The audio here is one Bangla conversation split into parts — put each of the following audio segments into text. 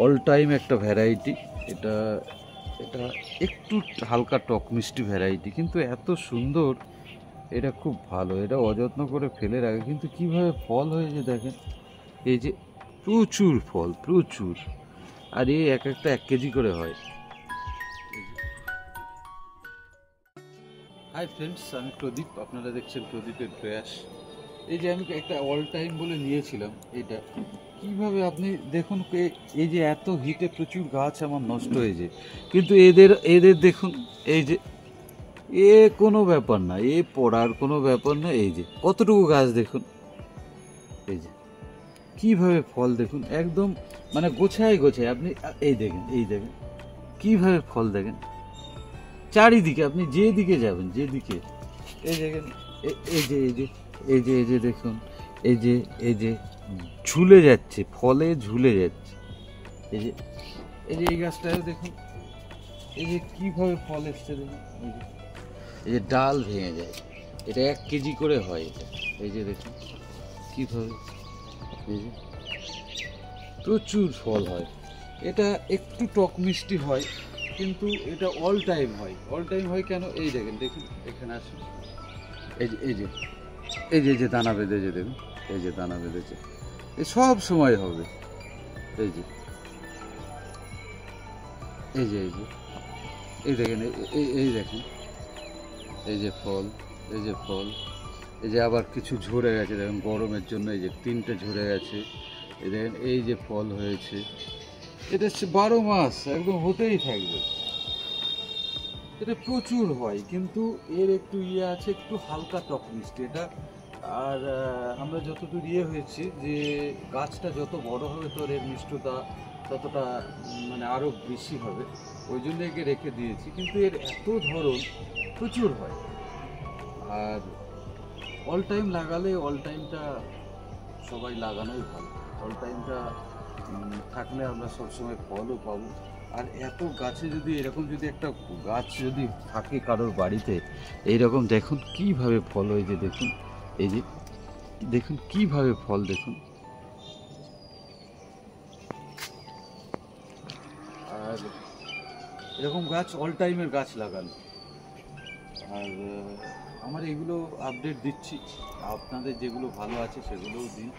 অল টাইম একটা ভ্যারাইটি। এটা এটা একটু হালকা টক মিষ্টি ভ্যারাইটি, কিন্তু এত সুন্দর, এটা খুব ভালো। এটা অযত্ন করে ফেলে রাখে, কিন্তু কিভাবে ফল হয়েছে দেখেন। এই যে প্রচুর ফল, প্রচুর। আর এই এক একটা 1 কেজি করে হয়। হাই ফ্রেন্ডস, আমি প্রদীপ, আপনারা দেখছেন প্রদীপের প্রয়াস। এই যে আমি একটা অল টাইম বলে নিয়েছিলাম, এটা কিভাবে আপনি দেখুন, এই যে এত হিটে প্রচুর গাছ আমার নষ্ট হয়েছে, কিন্তু এদের এদের দেখুন, এই যে এ কোনো ব্যাপার না, এ পড়ার কোনো ব্যাপার না। এই যে কতটুকু গাছ দেখুন, এই যে কিভাবে ফল দেখুন, একদম মানে গোছায় গোছায়। আপনি এই দেখেন, এই দেখেন কিভাবে ফল দেখেন চারিদিকে, আপনি যেদিকে যাবেন, যেদিকে এই দেখেন, এই যে এই যে এই যে এই যে দেখুন, এই যে এই যে ঝুলে যাচ্ছে, ফলে ঝুলে যাচ্ছে। এই যে এই যে এই গাছটাও দেখুন, এই যে কিভাবে ফল এসছে দেখুন। এই যে ডাল ভেঙে যায়, এটা 1 কেজি করে হয় এটা। এই যে দেখুন কিভাবে, এই যে প্রচুর ফল হয়। এটা একটু টক মিষ্টি হয়, কিন্তু এটা অল টাইম হয়। অল টাইম হয় কেন, এই দেখেন, দেখুন এখানে আসুন, এই যে এই যে এই যে দানা বেঁধেছে দেখুন, এই যে দানা বেঁধেছে, এই সব সময় হবে। এই যে এই যে এই যে এই দেখেন, এই দেখেন, এই যে ফল, এই যে ফল, এই যে আবার কিছু ঝরে গেছে দেখুন গরমের জন্য, এই যে 3টে ঝরে গেছে। এই দেখেন, এই যে ফল হয়েছে, এটা 12 মাস একদম হতেই থাকবে। এটা প্রচুর হয়, কিন্তু এর একটু ইয়ে আছে, একটু হালকা টক মিষ্টি এটা। আর আমরা যতদূর ইয়ে হয়েছি, যে গাছটা যত বড় হবে তোর এর মিষ্টতা ততটা মানে আরও বেশি হবে, ওই জন্য একে রেখে দিয়েছি। কিন্তু এর এত ধরন, প্রচুর হয়। আর অল টাইম লাগালে, অল টাইমটা সবাই লাগানোই ভালো। অল টাইমটা থাকলে আমরা সবসময় ফলও পাবো। আর এত গাছে যদি এরকম, যদি একটা গাছ যদি থাকে কারোর বাড়িতে, এইরকম দেখুন কিভাবে ফল হয়েছে দেখুন, এই যে দেখুন কিভাবে ফল দেখুন। আর এরকম গাছ অল টাইমের গাছ লাগান। আর আমার এগুলো আপডেট দিচ্ছি, আপনাদের যেগুলো ভালো আছে সেগুলোও দিন।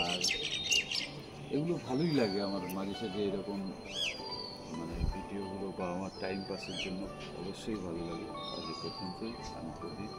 আর এগুলো ভালোই লাগে আমার মাঝে সাঝে এরকম মানে ভিডিওগুলো, বা আমার টাইম পাসের জন্য অবশ্যই ভালো লাগে। আজ এ পর্যন্তই, আমি প্রদীপ।